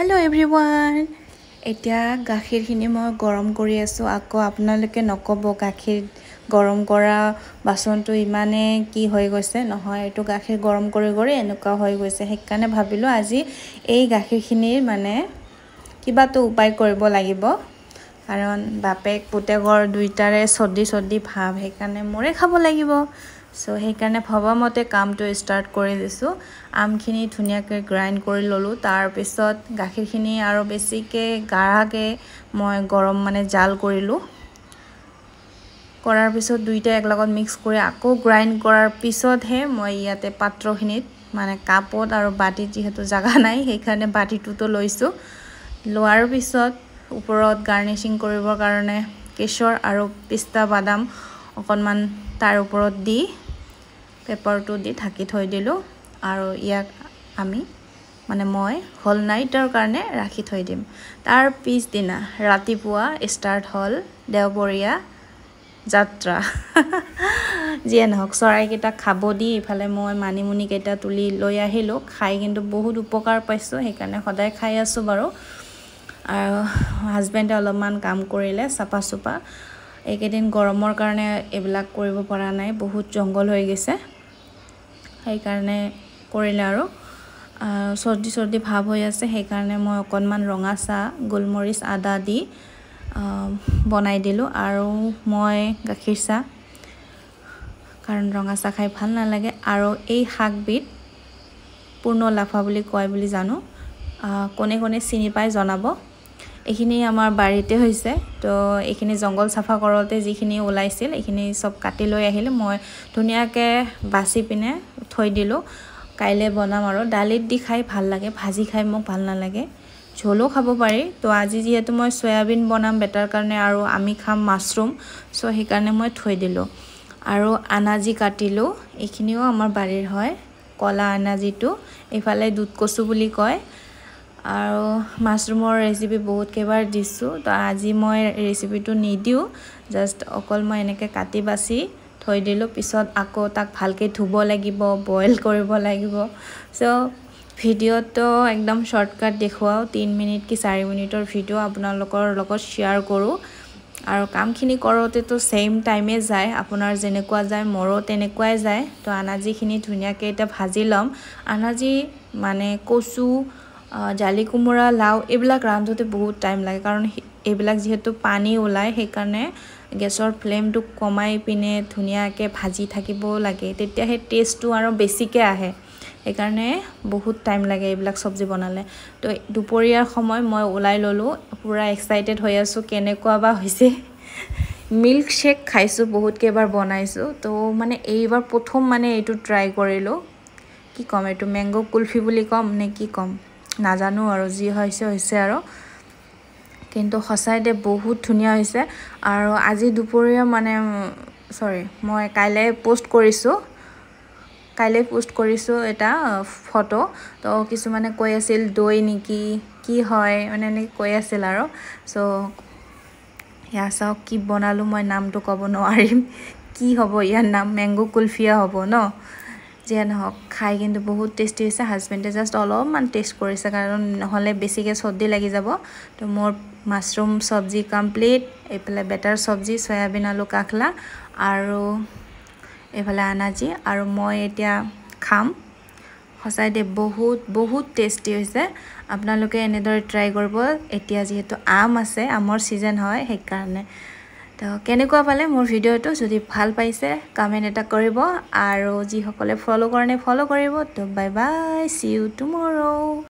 Hello everyone. এতিয়া গাখীৰখিনি মই গৰম কৰি আছো আকৌ আপোনালোকে নকব গাখীৰ গৰম কৰা বাসনটো ইমানে কি হৈ গৈছে নহয় এটো গাখীৰ গৰম কৰি এনেকুৱা হৈ গৈছে হেকাৰণে ভাবিলো আজি এই গাখীৰখিনিৰ মানে কিবাটো উপায় কৰিব লাগিব কাৰণ বাপেক পুতেকৰ দুইটাৰে সৰ্দি ভাব হেকাৰণে মৰে খাব লাগিব সো হেকাৰণে ভবা মতে কামটো স্টাৰ্ট কৰি দিছো আমখিনি ধুনিয়াকৈ গ্ৰাইন্ড কৰি ললো তাৰ পিছত গাখীৰখিনি আৰু বেছিকে গাঢ়াকে মই গৰম মানে জাল কৰিলো কৰাৰ পিছত দুইটা একলগত মিক্স কৰি আকৌ গ্ৰাইন্ড কৰাৰ পিছতহে মই ইয়াতে পাত্ৰখিনিত মানে কাপত আৰু বাটিত যেহেতু জাগা নাই হেকাৰণে বাটিটোতো লৈছো লোৱাৰ পিছত ওপৰত গাৰ্নিশিং কৰিবৰ কাৰণে কেশৰ আৰু পিস্তা বাদাম অকনমান তাৰ ওপৰত দি পেপাৰটো দি ঢাকি থৈ দিলো আৰু ইয়াক আমি মানে মই হল নাইটৰ কাৰণে ৰাখি থৈ দিম তাৰ পিছদিনা ৰাতিপুৱা স্টাৰ্ট হল দেওবৰীয়া যাত্ৰা জিয়ে নহক সৰাই কেটা খাব দি ইফালে মই মানিমুনি কেটা তুলি লৈ আহিলো খাই কিন্তু বহুত উপকাৰ পাইছো হেকাৰণে সদায় খাই আছো বাৰু আৰু হাজবেণ্ডে অলপমান কাম কৰিলে সাপা সুপা একেদিন গৰমৰ কাৰণে এবিলাক কৰিব পৰা নাই বহুত জংগল হৈ গৈছে হেকাৰণে কৰিলে আৰু সৰ্দি ভাব হৈ আছে হেকাৰণে মই অকনমান ৰঙা চা গোলমৰিচ আদা দি বনাই দিলো আৰু মই গাখীৰ চা কাৰণ ৰঙা চা খাই ভাল নালাগে আৰু এই শাকবিধ পূৰ্ণ লাফা বুলি কয় বুলি জানো কোনে কোনে চিনি পাই জনাব এখিনি আমাৰ বাৰীতে হৈছে তো এখিনি জংগল সাফা কৰতে যিখিনি ওলাইছিল এখিনি সব কাটি লৈ আহিলে মই ধুনিয়াকে বাছি পিনে থৈ দিলো কাইলে বনাম আৰু ডালিত দি খাই ভাল লাগে ভাজি খাই মোক ভাল নালাগে ঝোলো খাব পাৰি তো আজি যেহেতু মই সয়াবিন বনাম বেটাৰ কাৰণে আৰু আমি খাম মাশৰুম সো হেকাৰণে মই থৈ দিলো আৰু আনাজি কাটিলো এখিনিও আমাৰ বাৰীৰ হয় কলা আনাজিটো এফালে দুধ কচু বুলি কয় আৰু মাশৰুমৰ ৰেচিপি বহুত কেবাৰ দিছো তো আজি মই ৰেচিপিটো নিদিও জাস্ট অকল মই এনেকে কাটি বাছি থৈ দিলো পিছত আকৌ তাক ভালকে ধুব লাগিব বইল কৰিব লাগিব সো ভিডিওটো একদম শৰ্টকাট দেখুৱাও 3 মিনিট কি 4 মিনিটৰ ভিডিও আপোনালোকৰ লগত শেয়াৰ কৰো আৰু কামখিনি কৰোতে তো সেম টাইমে যায় আপোনাৰ যেনেকুৱা যায় মৰো তেনেকুৱাই যায় তো আনাজিখিনি ধুনিয়াকে এটা ভাজি লম আনাজি মানে কচু জালি কুমৰা লাউ এবিলাক ৰান্ধোতে বহুত টাইম লাগে কাৰণ এবিলাক যেহেতু পানী ওলাই হেকাৰণে গেছৰ ফ্লেমটো কমাই পিনে ধুনিয়াকে ভাজি থাকিব লাগে তেতিয়া হে টেষ্টটো আৰু বেছিকে আহে হেকাৰণে বহুত টাইম লাগে এবিলাক সবজি বনালে তো দুপৰীয়াৰ সময় মই ওলাই ললো পুৰা এক্সাইটেড হৈ আছো কেনেকুৱা বা হৈছে মিল্ক শেক খাইছো বহুত কেবাৰ বনাইছো তো মানে এইবাৰ প্ৰথম মানে এটো ট্ৰাই কৰিলো কি কম এটো ম্যাঙ্গো কুলফি বুলি কম নে কি কম নাজানো আৰু যি হৈছে আৰু কিন্তু হসাইতে বহুত ধুনিয়া হৈছে আৰু আজি দুপৰীয়া মানে সৰি মই কাইলে পোষ্ট কৰিছো এটা ফটো তো কিছুমানে কৈ আছিল দই নেকি কি হয় মানে নে কৈ আছিল আৰু সো ইয়া চাও কি বনালো মই নামটো কব নোৱাৰিম কি হ'ব ইয়াৰ নাম ম্যাঙ্গো কুলফিয়া হ'ব ন জিয়া নহক খাই কিন্তু বহুত টেস্টি হৈছে হাজবেণ্ডে জাস্ট অলপমান টেস্ট কৰিছে কাৰণ নহলে বেছিকে সৰ্দি লাগি যাব তো মোৰ মাশৰুম সবজি কমপ্লিট এফালে বেটাৰ সবজি সয়াবিন আলু কাখলা আৰু এফালে আনাজি আৰু মই এতিয়া খাম হসাইতে বহুত টেস্টি হৈছে আপোনালোকে এনেদৰে ট্ৰাই কৰিব এতিয়া যেহেতু আম আছে আমৰ সিজন হয় হেকাৰণে তো কেনেকুৱা পালে মোৰ ভিডিওটো যদি ভাল পাইছে কমেন্ট এটা কৰিব আৰু যি সকলে ফলো কৰে ফলো কৰিব তো বাই বাই সি ইউ টুমৰো